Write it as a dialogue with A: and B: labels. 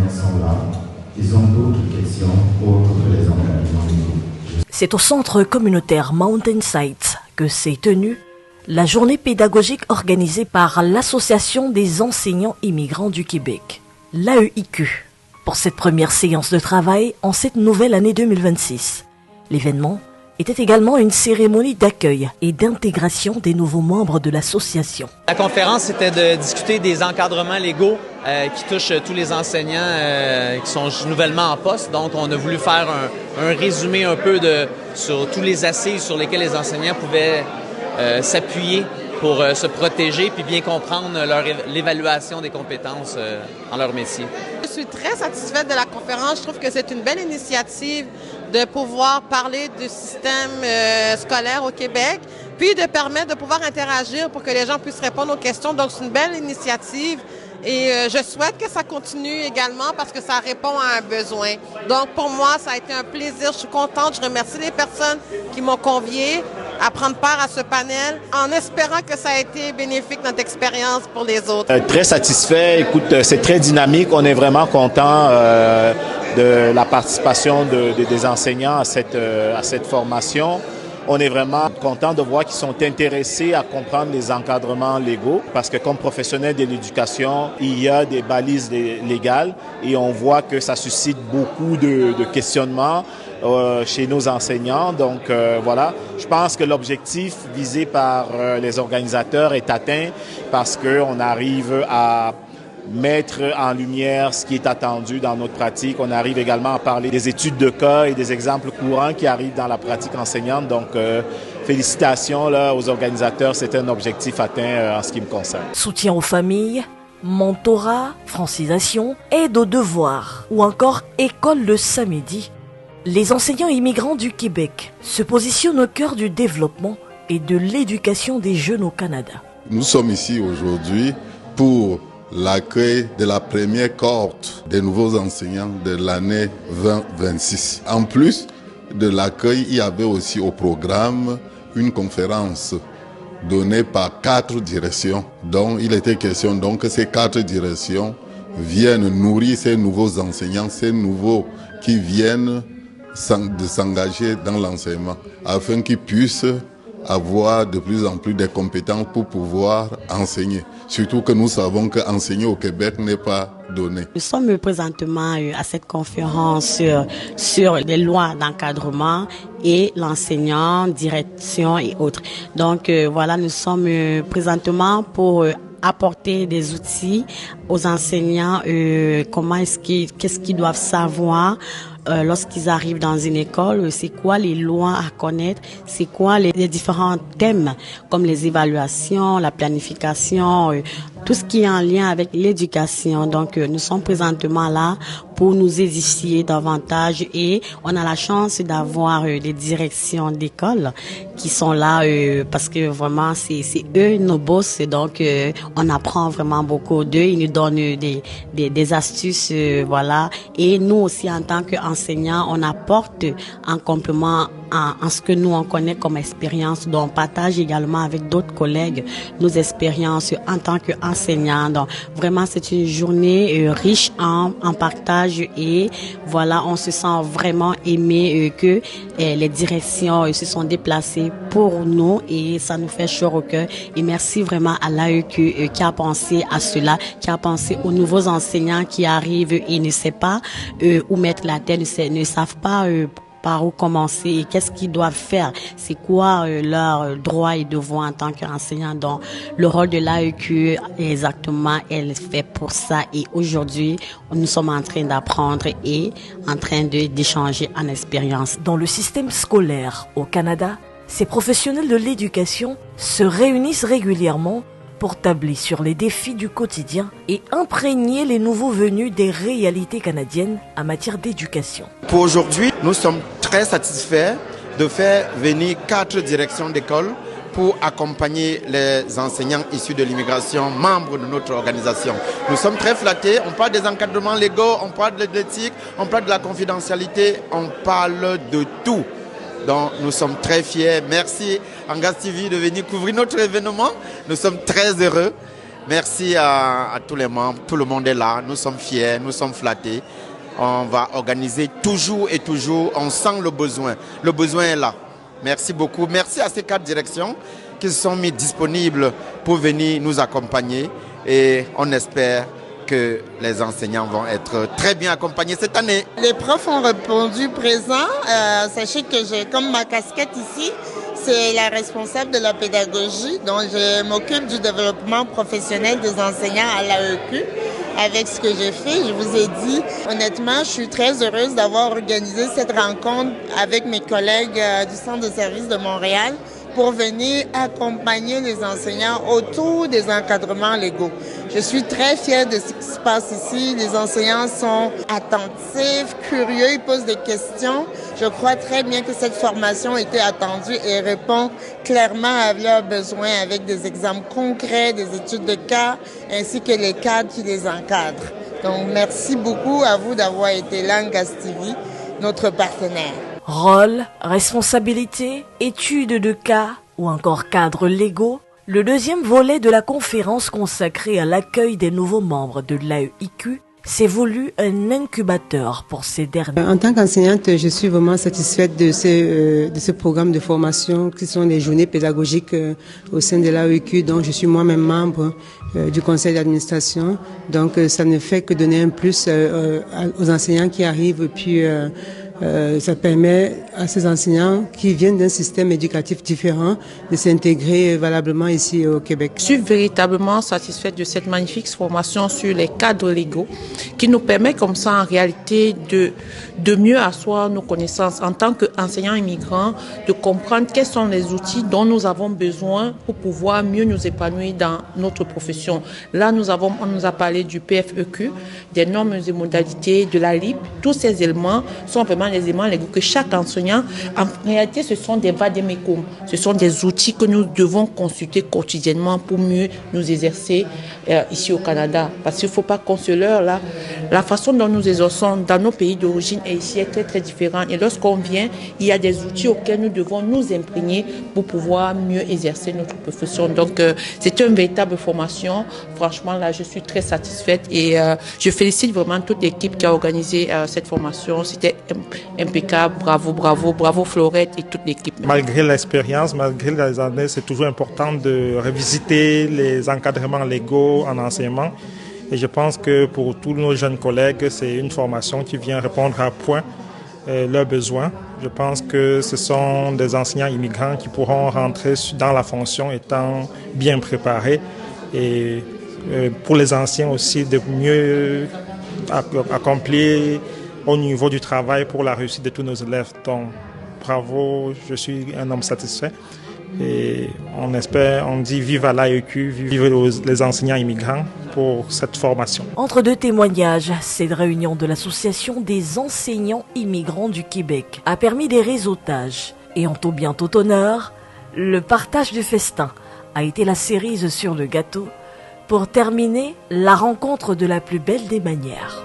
A: enseignants sont là. Ils ont d'autres questions autres que les engagements légaux.
B: C'est au centre communautaire Mountain Sites que s'est tenue la journée pédagogique organisée par l'Association des enseignants immigrants du Québec, l'AEIQ, pour cette première séance de travail en cette nouvelle année 2026. L'événement était également une cérémonie d'accueil et d'intégration des nouveaux membres de l'association.
C: La conférence, c'était de discuter des encadrements légaux qui touchent tous les enseignants qui sont nouvellement en poste. Donc, on a voulu faire un résumé un peu sur tous les assises sur lesquels les enseignants pouvaient s'appuyer pour se protéger puis bien comprendre l'évaluation des compétences dans leur métier.
D: Je suis très satisfaite de la conférence. Je trouve que c'est une belle initiative de pouvoir parler du système scolaire au Québec, puis de permettre de pouvoir interagir pour que les gens puissent répondre aux questions. Donc, c'est une belle initiative et je souhaite que ça continue également parce que ça répond à un besoin. Donc, pour moi, ça a été un plaisir. Je suis contente. Je remercie les personnes qui m'ont conviée à prendre part à ce panel en espérant que ça a été bénéfique, notre expérience pour les autres.
E: Très satisfait. Écoute, c'est très dynamique. On est vraiment content de la participation des enseignants à cette formation. On est vraiment content de voir qu'ils sont intéressés à comprendre les encadrements légaux parce que comme professionnel de l'éducation, il y a des balises légales et on voit que ça suscite beaucoup de questionnements chez nos enseignants. Donc voilà, je pense que l'objectif visé par les organisateurs est atteint parce qu'on arrive à mettre en lumière ce qui est attendu dans notre pratique. On arrive également à parler des études de cas et des exemples courants qui arrivent dans la pratique enseignante. Donc, félicitations là, aux organisateurs. C'est un objectif atteint en ce qui me concerne.
B: Soutien aux familles, mentorat, francisation, aide aux devoirs ou encore école le samedi. Les enseignants immigrants du Québec se positionnent au cœur du développement et de l'éducation des jeunes au Canada.
F: Nous sommes ici aujourd'hui pour l'accueil de la première cohorte des nouveaux enseignants de l'année 2026. En plus de l'accueil, il y avait aussi au programme une conférence donnée par 4 directions. Donc, il était question donc que ces 4 directions viennent nourrir ces nouveaux enseignants, ces nouveaux qui viennent de s'engager dans l'enseignement, afin qu'ils puissent avoir de plus en plus de compétences pour pouvoir enseigner. Surtout que nous savons qu'enseigner au Québec n'est pas donné.
G: Nous sommes présentement à cette conférence sur les lois d'encadrement et l'enseignant, direction et autres. Donc voilà, nous sommes présentement pour apporter des outils aux enseignants, qu'est-ce qu'ils doivent savoir lorsqu'ils arrivent dans une école, c'est quoi les lois à connaître, c'est quoi les différents thèmes comme les évaluations, la planification, tout ce qui est en lien avec l'éducation. Donc nous sommes présentement là pour nous édifier davantage et on a la chance d'avoir des directions d'école qui sont là parce que vraiment c'est eux nos boss, donc on apprend vraiment beaucoup d'eux, ils nous donnent des astuces, voilà, et nous aussi en tant qu'enseignants on apporte en complément en ce que nous on connaît comme expérience, donc on partage également avec d'autres collègues nos expériences en tant qu'enseignants. Donc vraiment c'est une journée riche en partage et voilà, on se sent vraiment aimé que les directions se sont déplacées pour nous et ça nous fait chaud au cœur. Et merci vraiment à l'AEQ qui a pensé à cela, qui a pensé aux nouveaux enseignants qui arrivent et ne savent pas où mettre la tête, ne savent pas par où commencer et qu'est-ce qu'ils doivent faire, c'est quoi leurs droits et devoirs en tant qu'enseignant. Donc le rôle de l'AEQ exactement, elle fait pour ça et aujourd'hui nous sommes en train d'apprendre et en train d'échanger en expérience.
B: Dans le système scolaire au Canada, ces professionnels de l'éducation se réunissent régulièrement pour tabler sur les défis du quotidien et imprégner les nouveaux venus des réalités canadiennes en matière d'éducation.
H: Pour aujourd'hui, nous sommes très satisfaits de faire venir 4 directions d'école pour accompagner les enseignants issus de l'immigration, membres de notre organisation. Nous sommes très flattés, on parle des encadrements légaux, on parle de l'éthique, on parle de la confidentialité, on parle de tout. Donc nous sommes très fiers. Merci Angas TV de venir couvrir notre événement. Nous sommes très heureux Merci à tous les membres, tout le monde est là, nous sommes fiers, nous sommes flattés. On va organiser toujours et toujours, on sent le besoin est là. Merci beaucoup, merci à ces 4 directions qui se sont mis disponibles pour venir nous accompagner et on espère que les enseignants vont être très bien accompagnés cette année.
I: Les profs ont répondu présent. Sachez que j'ai comme ma casquette ici, c'est la responsable de la pédagogie, donc je m'occupe du développement professionnel des enseignants à l'AEQ. Avec ce que j'ai fait, je vous ai dit, honnêtement, je suis très heureuse d'avoir organisé cette rencontre avec mes collègues du Centre de services de Montréal pour venir accompagner les enseignants autour des encadrements légaux. Je suis très fière de ce qui se passe ici. Les enseignants sont attentifs, curieux, ils posent des questions. Je crois très bien que cette formation était attendue et répond clairement à leurs besoins avec des exemples concrets, des études de cas, ainsi que les cadres qui les encadrent. Donc, merci beaucoup à vous d'avoir été là, Ngastivi, notre partenaire.
B: Rôle, responsabilité, études de cas ou encore cadres légaux, le deuxième volet de la conférence consacrée à l'accueil des nouveaux membres de l'AEIQ s'est voulu un incubateur pour ces derniers.
J: En tant qu'enseignante, je suis vraiment satisfaite de ce programme de formation qui sont les journées pédagogiques au sein de l'AEIQ, dont je suis moi-même membre du conseil d'administration. Donc ça ne fait que donner un plus aux enseignants qui arrivent, puis ça permet à ces enseignants qui viennent d'un système éducatif différent de s'intégrer valablement ici au Québec.
K: Je suis véritablement satisfaite de cette magnifique formation sur les cadres légaux qui nous permet comme ça en réalité de mieux asseoir nos connaissances en tant qu'enseignants immigrants, de comprendre quels sont les outils dont nous avons besoin pour pouvoir mieux nous épanouir dans notre profession. Là, on nous a parlé du PFEQ, des normes et modalités, de la LIP. Tous ces éléments sont vraiment les éléments légaux que chaque enseignant, en réalité, ce sont des vade-mecum. Ce sont des outils que nous devons consulter quotidiennement pour mieux nous exercer ici au Canada. Parce qu'il ne faut pas qu'on se leurre là. La façon dont nous exerçons dans nos pays d'origine et ici est très très différente. Et lorsqu'on vient, il y a des outils auxquels nous devons nous imprégner pour pouvoir mieux exercer notre profession. Donc c'est une véritable formation. Franchement là, je suis très satisfaite et je félicite vraiment toute l'équipe qui a organisé cette formation. C'était impeccable. Bravo Florette et toute l'équipe.
L: Malgré l'expérience, malgré les années, c'est toujours important de revisiter les encadrements légaux en enseignement. Et je pense que pour tous nos jeunes collègues, c'est une formation qui vient répondre à point leurs besoins. Je pense que ce sont des enseignants immigrants qui pourront rentrer dans la fonction étant bien préparés. Et pour les anciens aussi, de mieux accomplir au niveau du travail pour la réussite de tous nos élèves. Donc, bravo, je suis un homme satisfait. Et on dit vive à l'AEQ, vive les enseignants immigrants pour cette formation.
B: Entre deux témoignages, cette réunion de l'Association des enseignants immigrants du Québec a permis des réseautages. Et en tout bien tout honneur, le partage du festin a été la cerise sur le gâteau pour terminer la rencontre de la plus belle des manières.